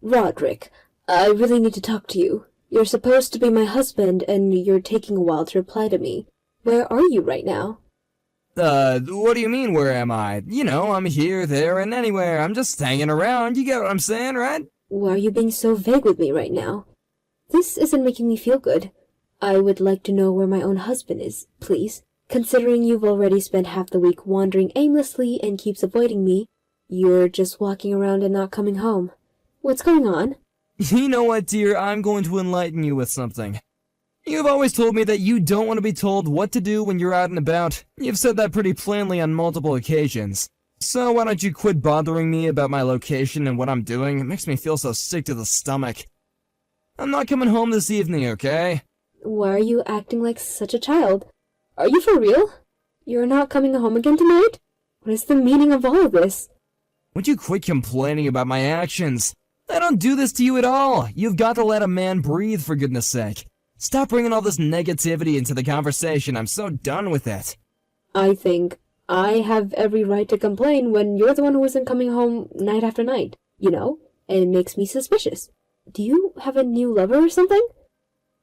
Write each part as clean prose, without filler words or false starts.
Roderick, I really need to talk to you. You're supposed to be my husband, and you're taking a while to reply to me. Where are you right now? What do you mean, where am I? You know, I'm here, there, and anywhere. I'm just hanging around, you get what I'm saying, right? Why are you being so vague with me right now? This isn't making me feel good. I would like to know where my own husband is, please. Considering you've already spent half the week wandering aimlessly and keeps avoiding me, you're just walking around and not coming home. What's going on? You know what, dear, I'm going to enlighten you with something. You've always told me that you don't want to be told what to do when you're out and about. You've said that pretty plainly on multiple occasions. So why don't you quit bothering me about my location and what I'm doing? It makes me feel so sick to the stomach. I'm not coming home this evening, okay? Why are you acting like such a child? Are you for real? You're not coming home again tonight? What is the meaning of all of this? Would you quit complaining about my actions? I don't do this to you at all. You've got to let a man breathe, for goodness sake. Stop bringing all this negativity into the conversation. I'm so done with it. I think I have every right to complain when you're the one who isn't coming home night after night, you know? And it makes me suspicious. Do you have a new lover or something?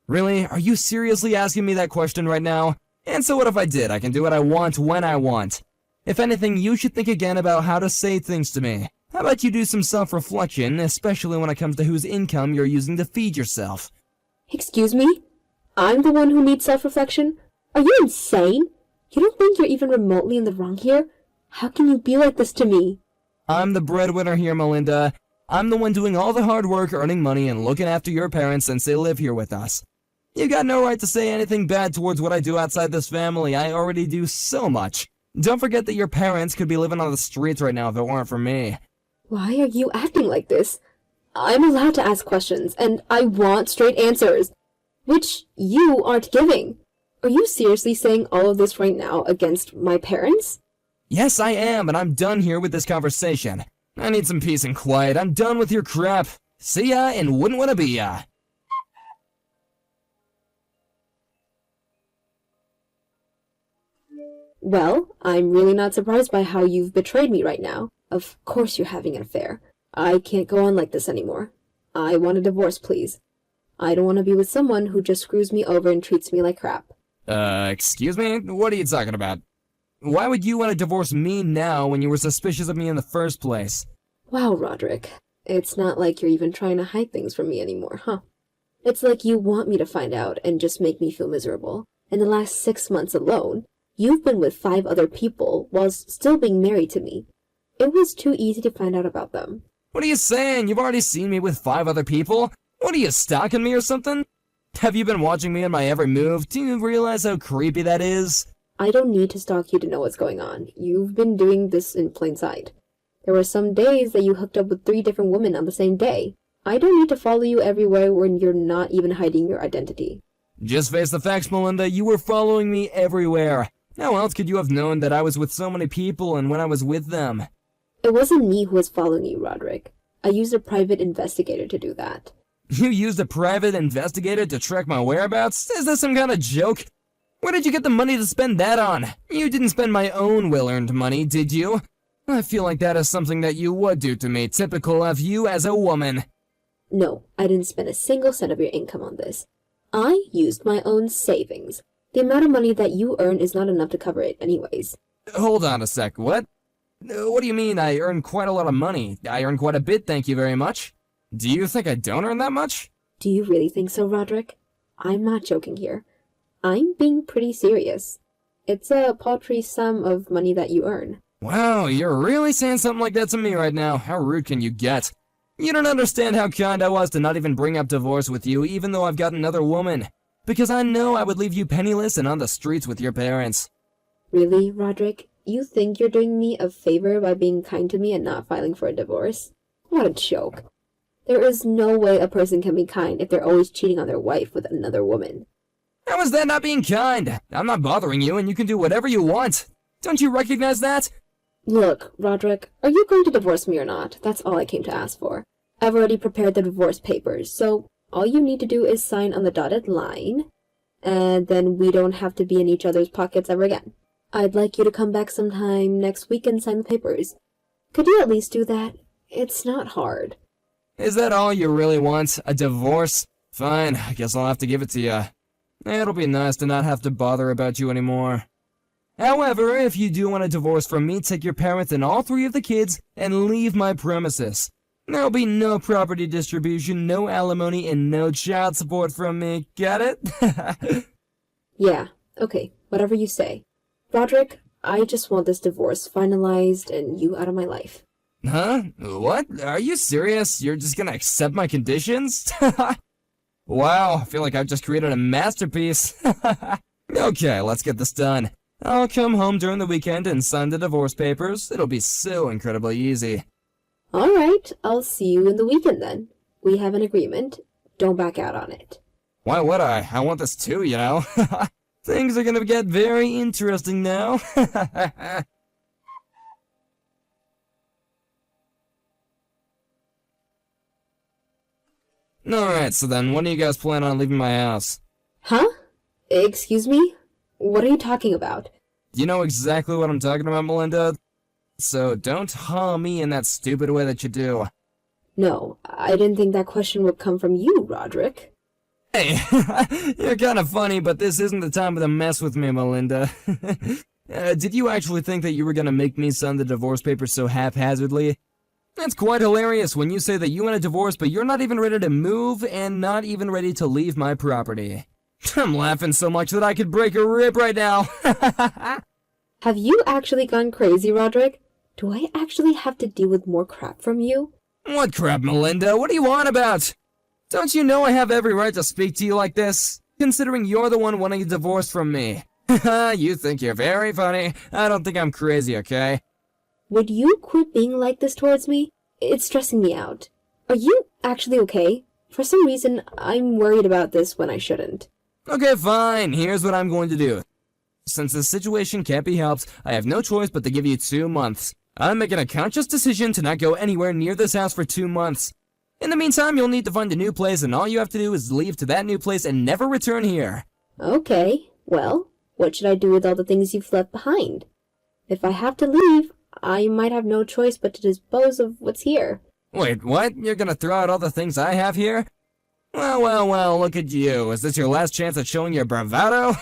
Really? Are you seriously asking me that question right now? And so what if I did? I can do what I want when I want. If anything, you should think again about how to say things to me. How about you do some self-reflection, especially when it comes to whose income you're using to feed yourself? Excuse me? I'm the one who needs self-reflection? Are you insane? You don't think you're even remotely in the wrong here? How can you be like this to me? I'm the breadwinner here, Melinda. I'm the one doing all the hard work, earning money, and looking after your parents since they live here with us. You got no right to say anything bad towards what I do outside this family. I already do so much. Don't forget that your parents could be living on the streets right now if it weren't for me. Why are you acting like this? I'm allowed to ask questions, and I want straight answers, which you aren't giving. Are you seriously saying all of this right now against my parents? Yes, I am, and I'm done here with this conversation. I need some peace and quiet. I'm done with your crap. See ya, and wouldn't wanna be ya. Well, I'm really not surprised by how you've betrayed me right now. Of course you're having an affair. I can't go on like this anymore. I want a divorce, please. I don't want to be with someone who just screws me over and treats me like crap. Excuse me? What are you talking about? Why would you want to divorce me now when you were suspicious of me in the first place? Wow, Roderick. It's not like you're even trying to hide things from me anymore, huh? It's like you want me to find out and just make me feel miserable. In the last 6 months alone, you've been with 5 other people whilst still being married to me. It was too easy to find out about them. What are you saying? You've already seen me with 5 other people? What are you, stalking me or something? Have you been watching me in my every move? Do you realize how creepy that is? I don't need to stalk you to know what's going on. You've been doing this in plain sight. There were some days that you hooked up with 3 different women on the same day. I don't need to follow you everywhere when you're not even hiding your identity. Just face the facts, Melinda. You were following me everywhere. How else could you have known that I was with so many people and when I was with them? It wasn't me who was following you, Roderick. I used a private investigator to do that. You used a private investigator to track my whereabouts? Is this some kind of joke? Where did you get the money to spend that on? You didn't spend my own well-earned money, did you? I feel like that is something that you would do to me, typical of you as a woman. No, I didn't spend a single cent of your income on this. I used my own savings. The amount of money that you earn is not enough to cover it anyways. Hold on a sec, what? What do you mean I earn quite a lot of money? I earn quite a bit, thank you very much. Do you think I don't earn that much? Do you really think so, Roderick? I'm not joking here. I'm being pretty serious. It's a paltry sum of money that you earn. Wow, you're really saying something like that to me right now. How rude can you get? You don't understand how kind I was to not even bring up divorce with you, even though I've got another woman. Because I know I would leave you penniless and on the streets with your parents. Really, Roderick? You think you're doing me a favor by being kind to me and not filing for a divorce? What a joke. There is no way a person can be kind if they're always cheating on their wife with another woman. How is that not being kind? I'm not bothering you and you can do whatever you want. Don't you recognize that? Look, Roderick, are you going to divorce me or not? That's all I came to ask for. I've already prepared the divorce papers, so all you need to do is sign on the dotted line, and then we don't have to be in each other's pockets ever again. I'd like you to come back sometime next week and sign the papers. Could you at least do that? It's not hard. Is that all you really want? A divorce? Fine, I guess I'll have to give it to you. It'll be nice to not have to bother about you anymore. However, if you do want a divorce from me, take your parents and all 3 of the kids and leave my premises. There'll be no property distribution, no alimony, and no child support from me. Got it? Yeah, okay, whatever you say. Roderick, I just want this divorce finalized and you out of my life. Huh? What? Are you serious? You're just gonna accept my conditions? Wow, I feel like I've just created a masterpiece. Okay, let's get this done. I'll come home during the weekend and sign the divorce papers. It'll be so incredibly easy. Alright, I'll see you in the weekend then. We have an agreement. Don't back out on it. Why would I? I want this too, you know? Things are gonna get very interesting now. Alright, so then, when do you guys plan on leaving my house? Huh? Excuse me? What are you talking about? You know exactly what I'm talking about, Melinda? So don't haw me in that stupid way that you do. No, I didn't think that question would come from you, Roderick. Hey, you're kind of funny, but this isn't the time to mess with me, Melinda. Did you actually think that you were gonna make me sign the divorce papers so haphazardly? That's quite hilarious when you say that you want a divorce, but you're not even ready to move and not even ready to leave my property. I'm laughing so much that I could break a rib right now. Have you actually gone crazy, Roderick? Do I actually have to deal with more crap from you? What crap, Melinda? What do you want about? Don't you know I have every right to speak to you like this? Considering you're the one wanting a divorce from me. You think you're very funny. I don't think I'm crazy, okay? Would you quit being like this towards me? It's stressing me out. Are you actually okay? For some reason, I'm worried about this when I shouldn't. Okay, fine. Here's what I'm going to do. Since this situation can't be helped, I have no choice but to give you 2 months. I'm making a conscious decision to not go anywhere near this house for 2 months. In the meantime, you'll need to find a new place, and all you have to do is leave to that new place and never return here. Okay, well, what should I do with all the things you've left behind? If I have to leave, I might have no choice but to dispose of what's here. Wait, what? You're gonna throw out all the things I have here? Well, look at you. Is this your last chance at showing your bravado?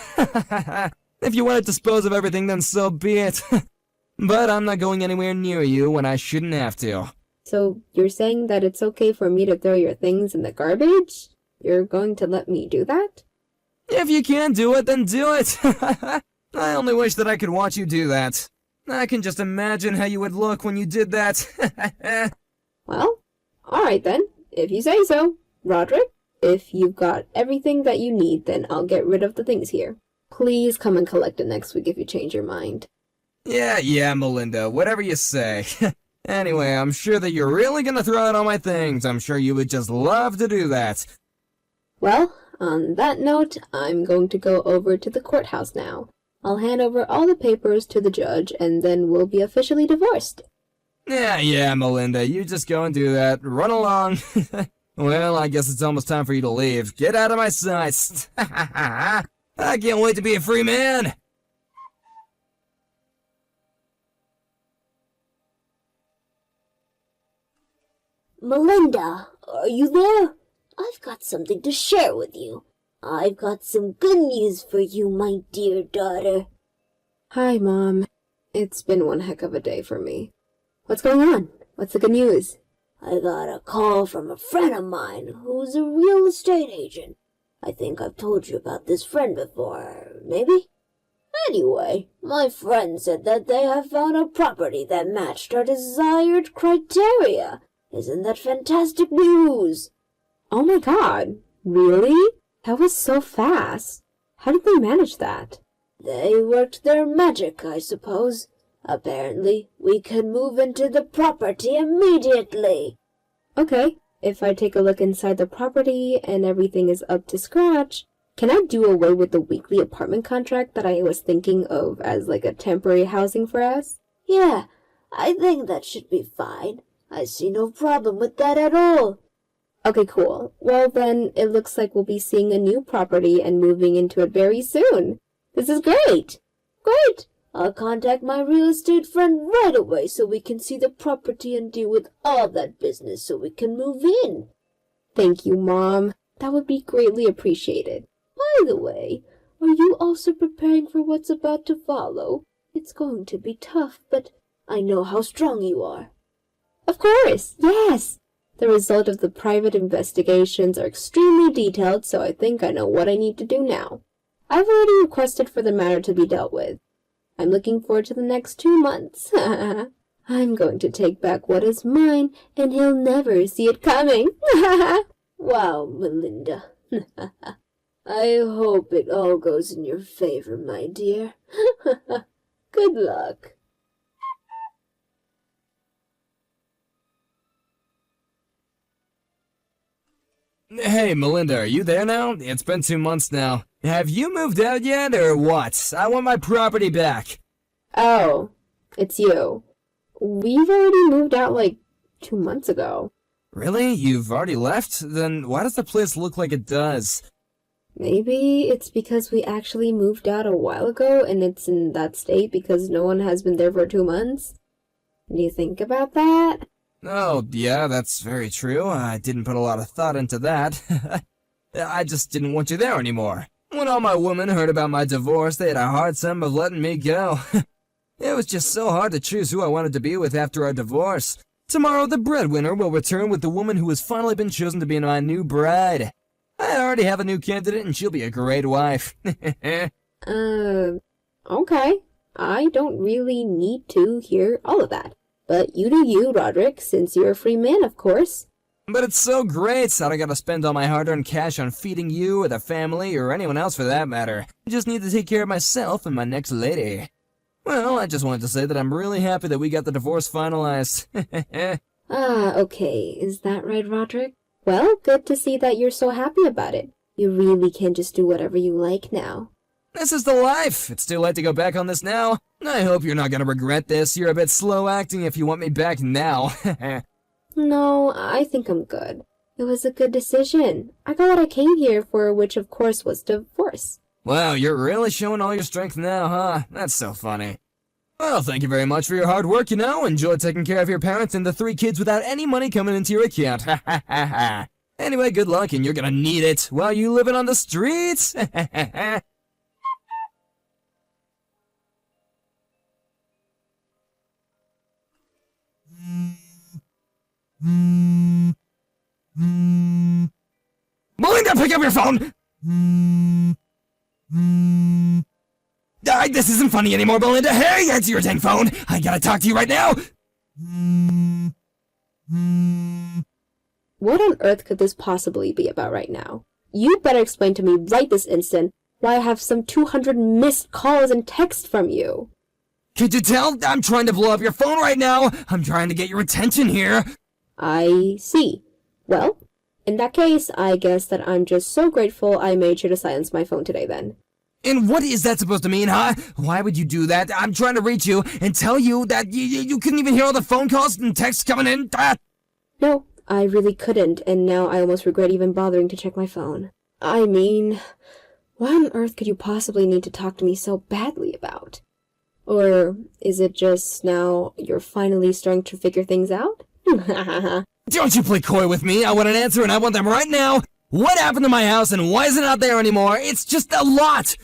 If you want to dispose of everything, then so be it. But I'm not going anywhere near you when I shouldn't have to. So, you're saying that it's okay for me to throw your things in the garbage? You're going to let me do that? If you can't do it, then do it! I only wish that I could watch you do that. I can just imagine how you would look when you did that. Well, alright then, if you say so. Roderick, if you've got everything that you need, then I'll get rid of the things here. Please come and collect it next week if you change your mind. Yeah, Melinda, whatever you say. Anyway, I'm sure that you're really gonna throw out all my things. I'm sure you would just love to do that. Well, on that note, I'm going to go over to the courthouse now. I'll hand over all the papers to the judge, and then we'll be officially divorced. Yeah, Melinda, you just go and do that. Run along. Well, I guess it's almost time for you to leave. Get out of my sights. I can't wait to be a free man. Melinda, are you there? I've got something to share with you. I've got some good news for you, my dear daughter. Hi, Mom. It's been one heck of a day for me. What's going on? What's the good news? I got a call from a friend of mine who's a real estate agent. I think I've told you about this friend before, maybe? Anyway, my friend said that they have found a property that matched our desired criteria. Isn't that fantastic news? Oh my god, really? That was so fast. How did they manage that? They worked their magic, I suppose. Apparently, we could move into the property immediately. Okay, if I take a look inside the property and everything is up to scratch, can I do away with the weekly apartment contract that I was thinking of as like a temporary housing for us? Yeah, I think that should be fine. I see no problem with that at all. Okay, cool. Well then, it looks like we'll be seeing a new property and moving into it very soon. This is great! Great! I'll contact my real estate friend right away so we can see the property and deal with all that business so we can move in. Thank you, Mom. That would be greatly appreciated. By the way, are you also preparing for what's about to follow? It's going to be tough, but I know how strong you are. Of course, yes. The result of the private investigations are extremely detailed, so I think I know what I need to do now. I've already requested for the matter to be dealt with. I'm looking forward to the next 2 months. I'm going to take back what is mine, and he'll never see it coming. Wow, Melinda. I hope it all goes in your favor, my dear. Good luck. Hey, Melinda, are you there now? It's been 2 months now. Have you moved out yet, or what? I want my property back. Oh, it's you. We've already moved out like 2 months ago. Really? You've already left? Then why does the place look like it does? Maybe it's because we actually moved out a while ago and it's in that state because no one has been there for 2 months. Do you think about that? Oh, yeah, that's very true. I didn't put a lot of thought into that. I just didn't want you there anymore. When all my women heard about my divorce, they had a hard time of letting me go. It was just so hard to choose who I wanted to be with after our divorce. Tomorrow, the breadwinner will return with the woman who has finally been chosen to be my new bride. I already have a new candidate, and she'll be a great wife. Okay. I don't really need to hear all of that. But you do you, Roderick, since you're a free man, of course. But it's so great, I don't gotta spend all my hard-earned cash on feeding you or the family or anyone else for that matter. I just need to take care of myself and my next lady. Well, I just wanted to say that I'm really happy that we got the divorce finalized. Okay. Is that right, Roderick? Well, good to see that you're so happy about it. You really can just do whatever you like now. This is the life. It's too late to go back on this now. I hope you're not gonna regret this. You're a bit slow acting if you want me back now. No, I think I'm good. It was a good decision. I got what I came here for, which of course was divorce. Wow, you're really showing all your strength now, huh? That's so funny. Well, thank you very much for your hard work, you know. Enjoy taking care of your parents and the 3 kids without any money coming into your account. Ha ha ha ha. Anyway, good luck, and you're gonna need it while you living on the streets. Melinda, pick up your phone! This isn't funny anymore, Melinda. Hey, answer your dang phone! I gotta talk to you right now! What on earth could this possibly be about right now? You better explain to me right this instant why I have some 200 missed calls and texts from you. Can't you tell? I'm trying to blow up your phone right now! I'm trying to get your attention here! I see. Well, in that case, I guess that I'm just so grateful I made sure to silence my phone today then. And what is that supposed to mean, huh? Why would you do that? I'm trying to reach you and tell you that you couldn't even hear all the phone calls and texts coming in. No, I really couldn't, and now I almost regret even bothering to check my phone. I mean, what on earth could you possibly need to talk to me so badly about? Or is it just now you're finally starting to figure things out? Don't you play coy with me. I want an answer and I want them right now. What happened to my house and why is it not there anymore? It's just a lot.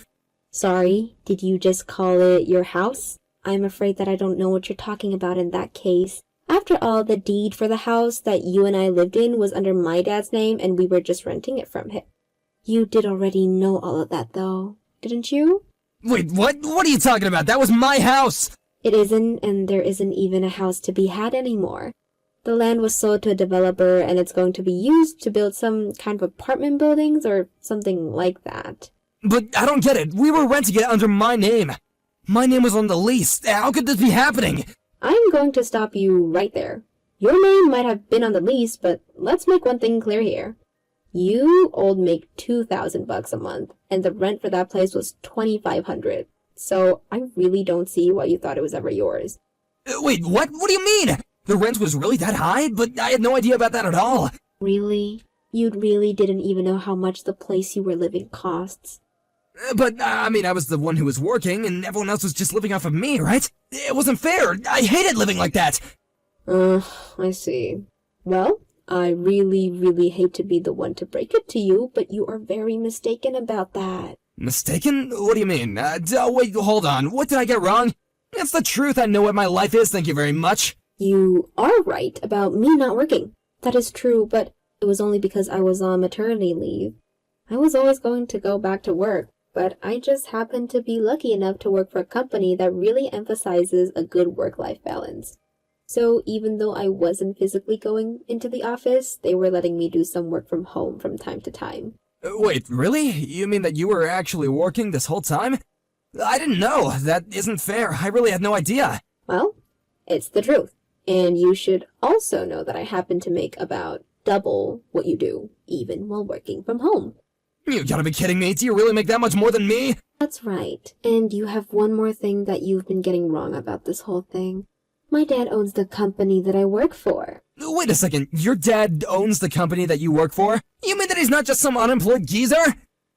Sorry, did you just call it your house? I'm afraid that I don't know what you're talking about in that case. After all, the deed for the house that you and I lived in was under my dad's name and we were just renting it from him. You did already know all of that though, didn't you? Wait, what? What are you talking about? That was my house! It isn't, and there isn't even a house to be had anymore. The land was sold to a developer and it's going to be used to build some kind of apartment buildings or something like that. But I don't get it. We were renting it under my name. My name was on the lease. How could this be happening? I'm going to stop you right there. Your name might have been on the lease, but let's make one thing clear here. You owed me $2,000 a month, and the rent for that place was $2,500. So I really don't see why you thought it was ever yours. Wait, what? What do you mean? The rent was really that high? But I had no idea about that at all. Really? You really didn't even know how much the place you were living costs? But, I was the one who was working, and everyone else was just living off of me, right? It wasn't fair. I hated living like that. I see. Well, I really, really hate to be the one to break it to you, but you are very mistaken about that. Mistaken? What do you mean? Wait, hold on. What did I get wrong? It's the truth. I know what my life is, thank you very much. You are right about me not working. That is true, but it was only because I was on maternity leave. I was always going to go back to work, but I just happened to be lucky enough to work for a company that really emphasizes a good work-life balance. So even though I wasn't physically going into the office, they were letting me do some work from home from time to time. Wait, really? You mean that you were actually working this whole time? I didn't know. That isn't fair. I really had no idea. Well, it's the truth. And you should also know that I happen to make about double what you do, even while working from home. You gotta be kidding me. Do you really make that much more than me? That's right. And you have one more thing that you've been getting wrong about this whole thing. My dad owns the company that I work for. Wait a second. Your dad owns the company that you work for? You mean that he's not just some unemployed geezer?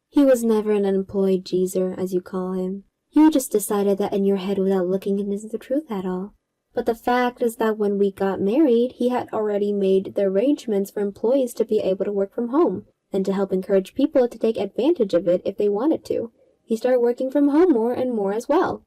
He was never an unemployed geezer, as you call him. You just decided that in your head without looking into the truth at all. But the fact is that when we got married, he had already made the arrangements for employees to be able to work from home, and to help encourage people to take advantage of it if they wanted to. He started working from home more and more as well.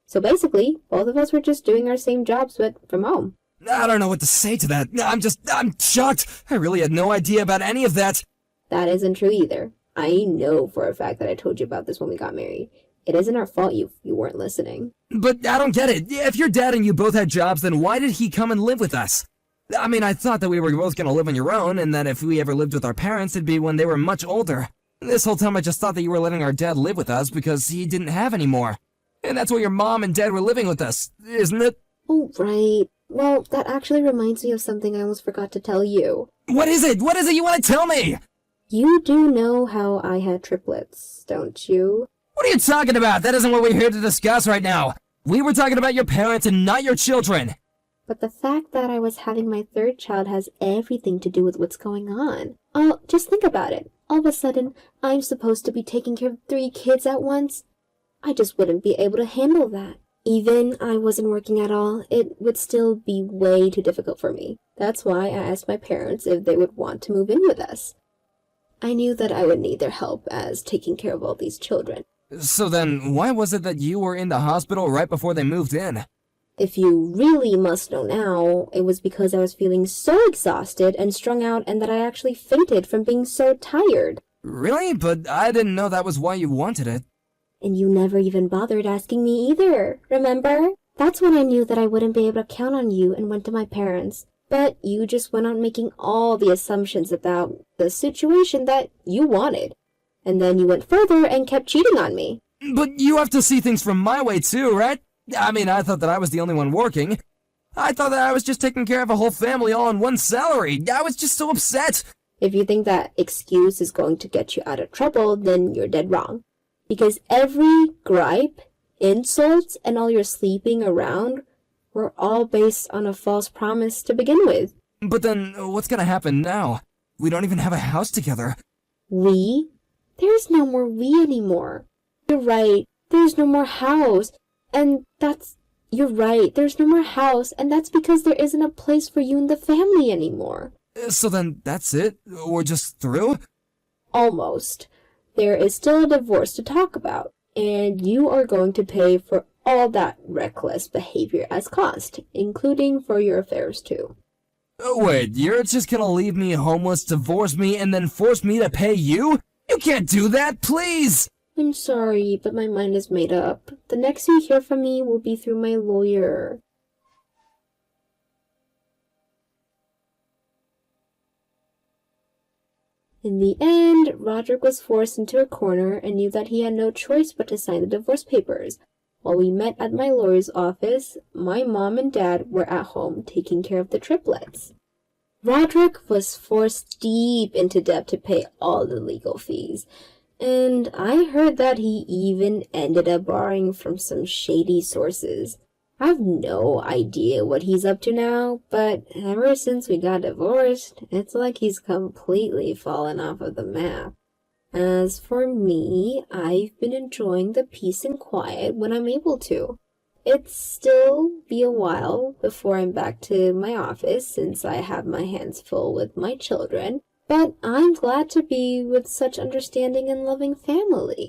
So basically, both of us were just doing our same jobs, but from home. I don't know what to say to that. I'm shocked. I really had no idea about any of that. That isn't true either. I know for a fact that I told you about this when we got married. It isn't our fault you weren't listening. But I don't get it. If your dad and you both had jobs, then why did he come and live with us? I thought that we were both gonna live on your own, and that if we ever lived with our parents, it'd be when they were much older. This whole time I just thought that you were letting our dad live with us because he didn't have any more. And that's why your mom and dad were living with us, isn't it? Oh, right. Well, that actually reminds me of something I almost forgot to tell you. What is it? What is it you want to tell me? You do know how I had triplets, don't you? What are you talking about? That isn't what we're here to discuss right now. We were talking about your parents and not your children. But the fact that I was having my third child has everything to do with what's going on. Oh, just think about it. All of a sudden, I'm supposed to be taking care of 3 kids at once. I just wouldn't be able to handle that. Even I wasn't working at all, it would still be way too difficult for me. That's why I asked my parents if they would want to move in with us. I knew that I would need their help as taking care of all these children. So then, why was it that you were in the hospital right before they moved in? If you really must know now, it was because I was feeling so exhausted and strung out and that I actually fainted from being so tired. Really? But I didn't know that was why you wanted it. And you never even bothered asking me either, remember? That's when I knew that I wouldn't be able to count on you and went to my parents. But you just went on making all the assumptions about the situation that you wanted. And then you went further and kept cheating on me. But you have to see things from my way too, right? I thought that I was the only one working. I thought that I was just taking care of a whole family all on one salary. I was just so upset. If you think that excuse is going to get you out of trouble, then you're dead wrong. Because every gripe, insults, and all your sleeping around were all based on a false promise to begin with. But then, what's gonna happen now? We don't even have a house together. We? There's no more we anymore. You're right, there's no more house. You're right, there's no more house, and that's because there isn't a place for you in the family anymore. So then, that's it? We're just through? Almost. There is still a divorce to talk about, and you are going to pay for all that reckless behavior as cost, including for your affairs too. Wait, you're just gonna leave me homeless, divorce me, and then force me to pay you? You can't do that, please! I'm sorry, but my mind is made up. The next you hear from me will be through my lawyer. In the end, Roderick was forced into a corner and knew that he had no choice but to sign the divorce papers. While we met at my lawyer's office, my mom and dad were at home taking care of the triplets. Roderick was forced deep into debt to pay all the legal fees, and I heard that he even ended up borrowing from some shady sources. I have no idea what he's up to now, but ever since we got divorced, it's like he's completely fallen off of the map. As for me, I've been enjoying the peace and quiet when I'm able to. It's still be a while before I'm back to my office since I have my hands full with my children, but I'm glad to be with such understanding and loving family.